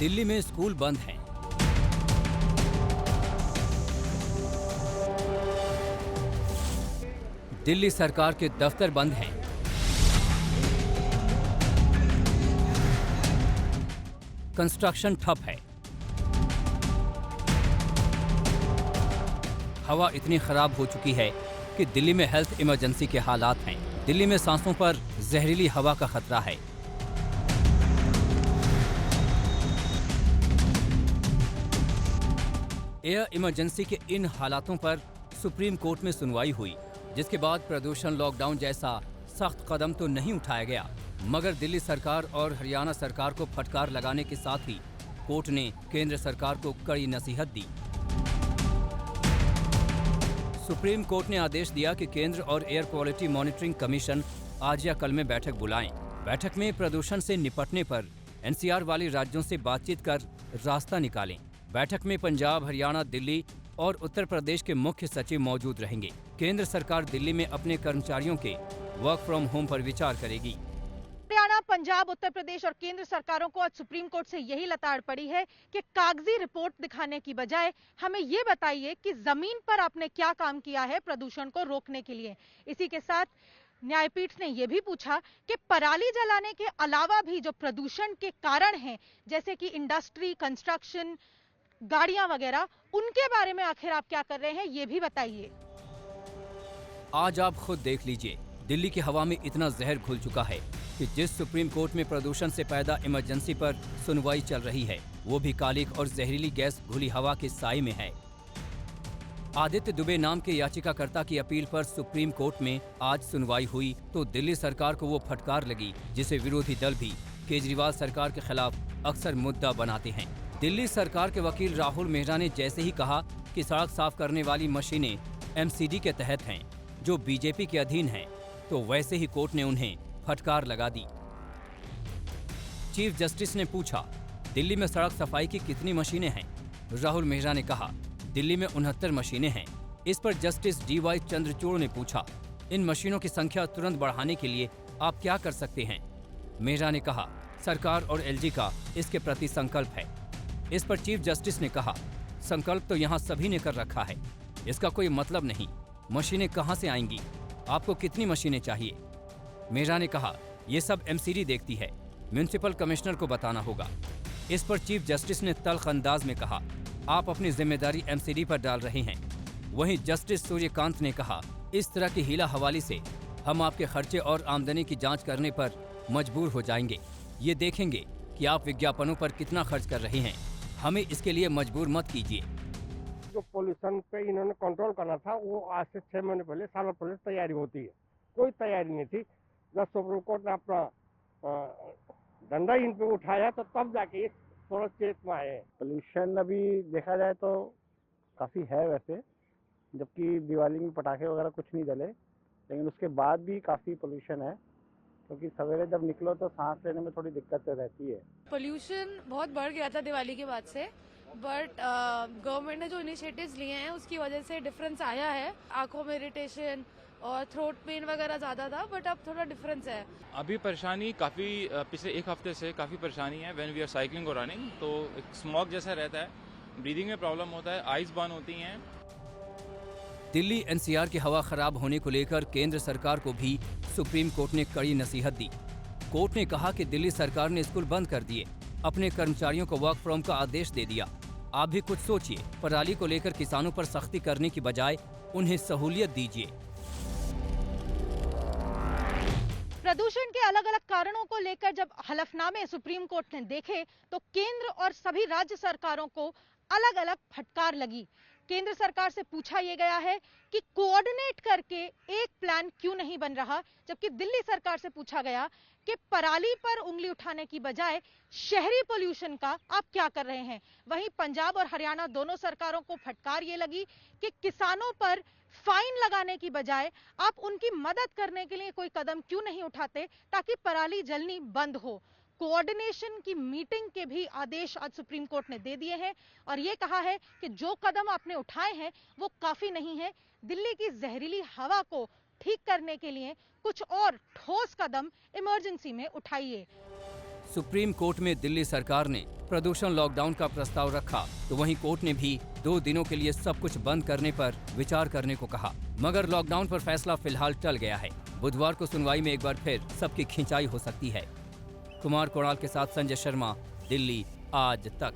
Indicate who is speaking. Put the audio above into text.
Speaker 1: दिल्ली में स्कूल बंद हैं। दिल्ली सरकार के दफ्तर बंद हैं। कंस्ट्रक्शन ठप है। हवा इतनी खराब हो चुकी है कि दिल्ली में हेल्थ इमरजेंसी के हालात हैं। दिल्ली में सांसों पर जहरीली हवा का खतरा है। एयर इमरजेंसी के इन हालातों पर सुप्रीम कोर्ट में सुनवाई हुई, जिसके बाद प्रदूषण लॉकडाउन जैसा सख्त कदम तो नहीं उठाया गया, मगर दिल्ली सरकार और हरियाणा सरकार को फटकार लगाने के साथ ही कोर्ट ने केंद्र सरकार को कड़ी नसीहत दी। सुप्रीम कोर्ट ने आदेश दिया कि केंद्र और एयर क्वालिटी मॉनिटरिंग कमीशन आज या कल में बैठक बुलाएं। बैठक में प्रदूषण से निपटने पर एनसीआर वाले राज्यों से बातचीत कर रास्ता निकालें। बैठक में पंजाब, हरियाणा, दिल्ली और उत्तर प्रदेश के मुख्य सचिव मौजूद रहेंगे। केंद्र सरकार दिल्ली में अपने कर्मचारियों के वर्क फ्रॉम होम पर विचार करेगी।
Speaker 2: हरियाणा, पंजाब, उत्तर प्रदेश और केंद्र सरकारों को आज सुप्रीम कोर्ट से यही लताड़ पड़ी है कि कागजी रिपोर्ट दिखाने की बजाय हमें ये बताइए कि जमीन पर आपने क्या काम किया है प्रदूषण को रोकने के लिए। इसी के साथ न्यायपीठ ने यह भी पूछा कि पराली जलाने के अलावा भी जो प्रदूषण के कारण हैं, जैसे कि इंडस्ट्री, कंस्ट्रक्शन, गाड़ियां वगैरह, उनके बारे में आखिर आप क्या कर रहे हैं, ये भी बताइए।
Speaker 1: आज आप खुद देख लीजिए, दिल्ली की हवा में इतना जहर घुल चुका है कि जिस सुप्रीम कोर्ट में प्रदूषण से पैदा इमरजेंसी पर सुनवाई चल रही है, वो भी कालिक और जहरीली गैस घुली हवा के साए में है। आदित्य दुबे नाम के याचिकाकर्ता की अपील पर सुप्रीम कोर्ट में आज सुनवाई हुई तो दिल्ली सरकार को वो फटकार लगी जिसे विरोधी दल भी केजरीवाल सरकार के खिलाफ अक्सर मुद्दा बनाते हैं। दिल्ली सरकार के वकील राहुल मेहरा ने जैसे ही कहा कि सड़क साफ करने वाली मशीनें एमसीडी के तहत हैं, जो बीजेपी के अधीन हैं, तो वैसे ही कोर्ट ने उन्हें फटकार लगा दी। चीफ जस्टिस ने पूछा, दिल्ली में सड़क सफाई की कितनी मशीनें हैं? राहुल मेहरा ने कहा, दिल्ली में 69 मशीनें हैं। इस पर जस्टिस डीवाई चंद्रचूड़ ने पूछा, इन मशीनों की संख्या तुरंत बढ़ाने के लिए आप क्या कर सकते हैं? मेहरा ने कहा, सरकार और एलजी का इसके प्रति संकल्प है। इस पर चीफ जस्टिस ने कहा, संकल्प तो यहाँ सभी ने कर रखा है, इसका कोई मतलब नहीं। मशीनें कहाँ से आएंगी? आपको कितनी मशीनें चाहिए? मेहरा ने कहा, ये सब एमसीडी देखती है, म्युनिसिपल कमिश्नर को बताना होगा। इस पर चीफ जस्टिस ने तल्ख अंदाज में कहा, आप अपनी जिम्मेदारी एमसीडी पर डाल रहे हैं। वहीं जस्टिस सूर्यकांत ने कहा, इस तरह की हीला हवाली से हम आपके खर्चे और आमदनी की जांच करने पर मजबूर हो जाएंगे। ये देखेंगे कि आप विज्ञापनों पर कितना खर्च कर रहे हैं। हमें इसके लिए मजबूर मत कीजिए।
Speaker 3: जो पोल्यूशन पे इन्होंने कंट्रोल करना था, वो आज से 6 महीने पहले साल पहले तैयारी होती है। कोई तैयारी नहीं थी। जब सुप्रीम कोर्ट ने अपना डंडा इन पे उठाया तो तब जाके थोड़ा चेत में आए।
Speaker 4: पोल्यूशन अभी देखा जाए तो काफ़ी है वैसे, जबकि दिवाली में पटाखे वगैरह कुछ नहीं जले, लेकिन उसके बाद भी काफ़ी पोल्यूशन है, क्योंकि सवेरे जब निकलो तो सांस लेने में थोड़ी दिक्कत रहती है।
Speaker 5: पोल्यूशन बहुत बढ़ गया था दिवाली के बाद से, बट गवर्नमेंट ने जो इनिशिएटिव्स लिए हैं उसकी वजह से डिफरेंस आया है। आंखों में इरिटेशन और थ्रोट पेन वगैरह ज़्यादा था, बट अब थोड़ा डिफरेंस है।
Speaker 6: अभी परेशानी काफ़ी पिछले एक हफ्ते से काफ़ी परेशानी है। व्हेन वी आर साइकिलिंग और रनिंग तो एक स्मॉग जैसा रहता है, ब्रीदिंग में प्रॉब्लम होता है, आइज बर्न होती हैं।
Speaker 1: दिल्ली एनसीआर की हवा खराब होने को लेकर केंद्र सरकार को भी सुप्रीम कोर्ट ने कड़ी नसीहत दी। कोर्ट ने कहा कि दिल्ली सरकार ने स्कूल बंद कर दिए, अपने कर्मचारियों को वर्क फ्रॉम का आदेश दे दिया। आप भी कुछ सोचिए, पराली को लेकर किसानों पर सख्ती करने की बजाय उन्हें सहूलियत दीजिए।
Speaker 2: प्रदूषण के अलग अलग कारणों को लेकर जब हलफनामे सुप्रीम कोर्ट ने देखे तो केंद्र और सभी राज्य सरकारों को अलग अलग फटकार लगी। केंद्र सरकार से पूछा यह गया है कि कोऑर्डिनेट करके एक प्लान क्यों नहीं बन रहा, जबकि दिल्ली सरकार से पूछा गया कि पराली पर उंगली उठाने की बजाय शहरी पोल्यूशन का आप क्या कर रहे हैं। वहीं पंजाब और हरियाणा दोनों सरकारों को फटकार ये लगी कि किसानों पर फाइन लगाने की बजाय आप उनकी मदद करने के लिए कोई कदम क्यों नहीं उठाते ताकि पराली जलनी बंद हो। कोऑर्डिनेशन की मीटिंग के भी आदेश आज सुप्रीम कोर्ट ने दे दिए हैं और ये कहा है कि जो कदम आपने उठाए हैं वो काफी नहीं है। दिल्ली की जहरीली हवा को ठीक करने के लिए कुछ और ठोस कदम इमरजेंसी में उठाइए।
Speaker 1: सुप्रीम कोर्ट में दिल्ली सरकार ने प्रदूषण लॉकडाउन का प्रस्ताव रखा तो वहीं कोर्ट ने भी 2 दिनों के लिए सब कुछ बंद करने पर विचार करने को कहा, मगर लॉकडाउन पर फैसला फिलहाल टल गया है। बुधवार को सुनवाई में एक बार फिर सबकी खिंचाई हो सकती है। कुमार कोणाल के साथ संजय शर्मा, दिल्ली आज तक।